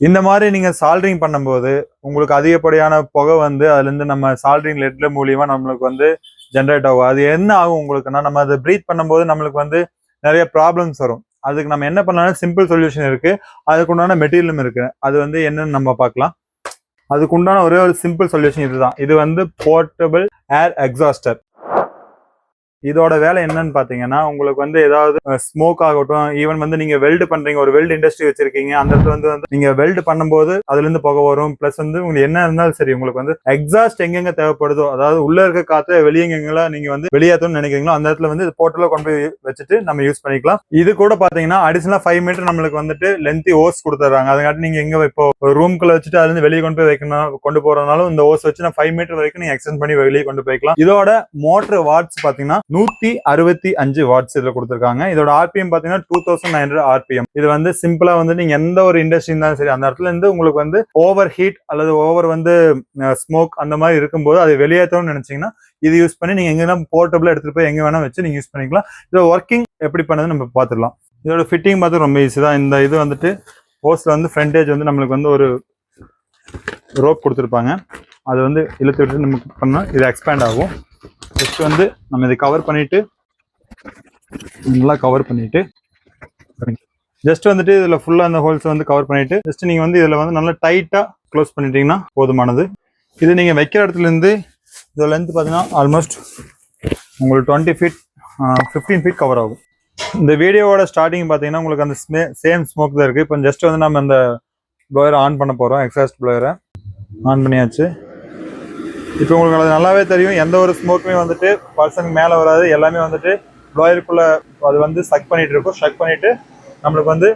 இந்த மாதிரி நீங்க சால்டரிங் பண்ணும்போது உங்களுக்கு அதிகப்படியான புகை வந்து அதுல இருந்து நம்ம சால்டரிங் லெட்ல மூலியமா நம்மளுக்கு வந்து ஜென்ரேட் ஆகும். அது என்ன ஆகும் உங்களுக்குன்னா, நம்ம அதை ப்ரீத் பண்ணும்போது நம்மளுக்கு வந்து நிறைய ப்ராப்ளம்ஸ் வரும். அதுக்கு நம்ம என்ன பண்ணலாம், சிம்பிள் சொல்யூஷன் இருக்கு. அதுக்கு உண்டான மெட்டீரியலும் இருக்கு. அது வந்து என்னன்னு நம்ம பார்க்கலாம். அதுக்கு உண்டான ஒரே ஒரு சிம்பிள் சொல்யூஷன் இதுதான். இது வந்து போர்ட்டபிள் ஏர் எக்ஸாஸ்டர். இதோட வேலை என்னன்னு பாத்தீங்கன்னா, உங்களுக்கு வந்து ஏதாவது ஸ்மோக் ஆகட்டும், ஈவன் வந்து நீங்க வெல்டு பண்றீங்க, ஒரு வெல்டு இண்டஸ்ட்ரி வச்சிருக்கீங்க, அந்த இடத்துல வந்து நீங்க வெல்டு பண்ணும்போது அதுல இருந்து புகை வரும். பிளஸ் வந்து உங்களுக்கு என்ன இருந்தாலும் சரி, உங்களுக்கு வந்து எக்ஸாஸ்ட் எங்கெங்க தேவைப்படுதோ, அதாவது உள்ள இருக்க காத்து வெளியே எங்கெங்கெல்லாம் நீங்க வந்து வெளியேற்றணும்னு நினைக்கிறீங்களோ அந்த இடத்துல வந்து போர்ட்டல கொண்டு போய் வச்சுட்டு நம்ம யூஸ் பண்ணிக்கலாம். இது கூட பாத்தீங்கன்னா அடிஷனலா 5 மீட்டர் நம்மளுக்கு வந்துட்டு லென்த்தி ஓஸ் கொடுத்துறாங்க. அதுக்காட்டி நீங்க எங்க இப்போ ரூம்குள்ள வச்சுட்டு அதுல இருந்து வெளியே கொண்டு போய் வைக்கணும், கொண்டு போறதுனாலும் இந்த ஓஸ் வச்சு 5 மீட்டர் வரைக்கும் நீங்க எக்ஸ்டெண்ட் பண்ணி வெளியே கொண்டு போய்க்கலாம். இதோட மோட்டர் வாட்ஸ் பாத்தீங்கன்னா 165 வாட்ஸ் இதுல கொடுத்திருக்காங்க. இதோட ஆர்பிஎம் பாத்தீங்கன்னா 2900 ஆர்பிஎம். இது வந்து சிம்பிளா வந்து நீங்க எந்த ஒரு இண்டஸ்ட்ரி இருந்தாலும் சரி, அந்த இடத்துல இருந்து உங்களுக்கு வந்து ஓவர் ஹீட் அல்லது ஓவர் வந்து ஸ்மோக் அந்த மாதிரி இருக்கும்போது அதை வெளியேற்றணும்னு நினைச்சீங்கன்னா இது யூஸ் பண்ணி நீங்க எங்கன்னா போர்ட்டபிளா எடுத்துட்டு போய் எங்க வேணா வச்சு நீங்க யூஸ் பண்ணிக்கலாம். இதோட ஒர்க்கிங் எப்படி பண்ணது நம்ம பாத்துடலாம். இதோட ஃபிட்டிங் பார்த்து ரொம்ப ஈஸி தான். இந்த இது வந்துட்டு ஹோஸ்ல வந்து ஃப்ரண்டேஜ் வந்து நம்மளுக்கு வந்து ஒரு ரோப் கொடுத்துருப்பாங்க. அது வந்து இழுத்து விட்டு நமக்கு பண்ணா இது எக்ஸ்பேண்ட் ஆகும். ஜஸ்ட் வந்து நம்ம இதை கவர் பண்ணிட்டு நல்லா கவர் பண்ணிட்டு ஜஸ்ட் வந்துட்டு இதுல ஃபுல்லா அந்த ஹோல்ஸ் வந்து கவர் பண்ணிட்டு ஜஸ்ட் நீங்க வந்து இதுல வந்து நல்லா டைட்டா க்ளோஸ் பண்ணிட்டீங்கன்னா போதுமானது. இது நீங்க வைக்கிற இடத்துல இருந்து இதோட லென்த் பாத்தீங்கன்னா ஆல்மோஸ்ட் உங்களுக்கு 20 ஃபீட் 15 ஃபீட் கவர் ஆகும். இந்த வீடியோவோட ஸ்டார்டிங் பாத்தீங்கன்னா உங்களுக்கு அந்த சேம் ஸ்மோக் தான் இருக்கு. இப்போ ஜஸ்ட் வந்து நம்ம அந்த ப்ளோயரை ஆன் பண்ண போறோம். எக்ஸாஸ்ட் ப்ளோயரை ஆன் பண்ணியாச்சு. இப்போ உங்களுக்கு அது நல்லாவே தெரியும், எந்த ஒரு ஸ்மோக்குமே வந்துட்டு பர்சனுக்கு மேலே வராது. எல்லாமே வந்துட்டு ப்ளோயருக்குள்ள அது வந்து சக் பண்ணிட்டு இருக்கும். ஷக் பண்ணிட்டு நம்மளுக்கு வந்து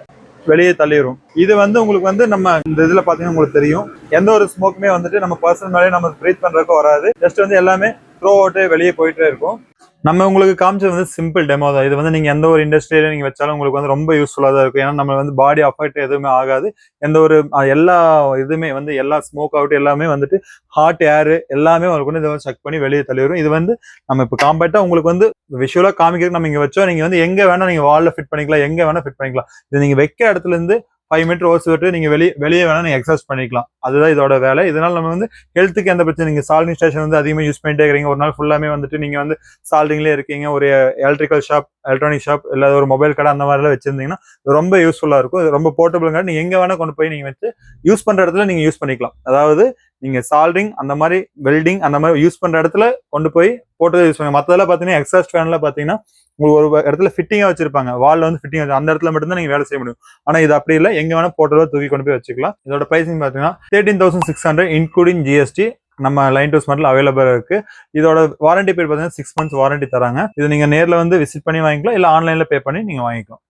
வெளியே தள்ளிடும். இது வந்து உங்களுக்கு வந்து நம்ம இந்த இதில் பார்த்தீங்கன்னா உங்களுக்கு தெரியும், எந்த ஒரு ஸ்மோக்குமே வந்துட்டு நம்ம பர்சன் மேலே நம்ம ப்ரீத் பண்ணுறதுக்கும் வராது. ஜஸ்ட் வந்து எல்லாமே த்ரோ அவுட்டு வெளியே போயிட்டே இருக்கும். நம்ம உங்களுக்கு காமிச்சது வந்து சிம்பிள் டெமோ தான். இது வந்து நீங்க எந்த ஒரு இண்டஸ்ட்ரியில நீங்க வச்சாலும் உங்களுக்கு வந்து ரொம்ப யூஸ்ஃபுல்லா தான் இருக்கும். ஏன்னா நம்ம வந்து பாடி அஃபெக்ட் எதுவுமே ஆகாது. எந்த ஒரு எல்லா இதுவுமே வந்து எல்லா ஸ்மோக் அவுட் எல்லாமே வந்துட்டு ஹாட் ஏர் எல்லாமே உங்களுக்கு வந்து இதை வந்து செக் பண்ணி வெளியே தள்ளிடும். இது வந்து நம்ம இப்போ காம்பேக்டா உங்களுக்கு வந்து விஷுவலா காமிக்கிறதுக்கு நம்ம இங்க வச்சோம். நீங்க வந்து எங்க வேணா நீங்க வால்ல ஃபிட் பண்ணிக்கலாம், எங்க வேணா ஃபிட் பண்ணிக்கலாம். இது நீங்க வைக்கிற இடத்துல இருந்து 5 மீட்டர் ஓஸ் விட்டு நீங்க வெளியே வேணா நீங்க எக்ஸாஸ்ட் பண்ணிக்கலாம். அதுதான் இதோட வேலை. இதனால நம்ம வந்து ஹெல்த்துக்கு எந்த பிரச்சனை, நீங்க சால்டிங் ஸ்டேஷன் வந்து அதிகமாக யூஸ் பண்ணிட்டே இருக்கிறீங்க, ஒரு நாள் ஃபுல்லாமே வந்துட்டு நீங்க வந்து சால்டிங்லேயே இருக்கீங்க, ஒரு எலக்ட்ரிக்கல் ஷாப், எலக்ட்ரானிக் ஷாப், இல்லை ஒரு மொபைல் கடை அந்த மாதிரிலாம் வச்சிருந்தீங்கன்னா ரொம்ப யூஸ்ஃபுல்லா இருக்கும். ரொம்ப போர்ட்டபிள்ங்க. நீங்க எங்க வேணா கொண்டு போய் நீங்க வச்சு யூஸ் பண்ற இடத்துல நீங்க யூஸ் பண்ணிக்கலாம். அதாவது நீங்க சால்டிங் அந்த மாதிரி வெல்டிங் அந்த மாதிரி யூஸ் பண்ற இடத்துல கொண்டு போய் போட்டு யூஸ் பண்ணுங்க. மற்றதெல்லாம் பாத்தீங்கன்னா எக்ஸாஸ்ட் ஃபேன்ல பாத்தீங்கன்னா உங்களுக்கு ஒரு இடத்துல ஃபிட்டிங்கா வச்சிருப்பாங்க, வால்ல வந்து ஃபிட்டிங் வச்சு அந்த இடத்துல மட்டும் தான் நீங்க வேலை செய்ய முடியும். ஆனா இது அப்படி இல்லை, எங்க வேணா போட்டோ தூக்கி கொண்டு போய் வச்சுக்கலாம். இதோட பிரைசிங் பாத்தீங்கன்னா 13,600 இன்க்ளூடிங் ஜிஎஸ்டி நம்ம லைன் டூ ஸ்மார்ட்ல அவைலபிளா இருக்கு. இதோட வாரண்டி பீரியட் பாத்தீங்கன்னா 6 months வாரண்டி தராங்க. இது நீங்க நேர்ல வந்து விசிட் பண்ணி வாங்கிக்கலாம், இல்ல ஆன்லைன்ல பே பண்ணி நீங்க வாங்கிக்கலாம்.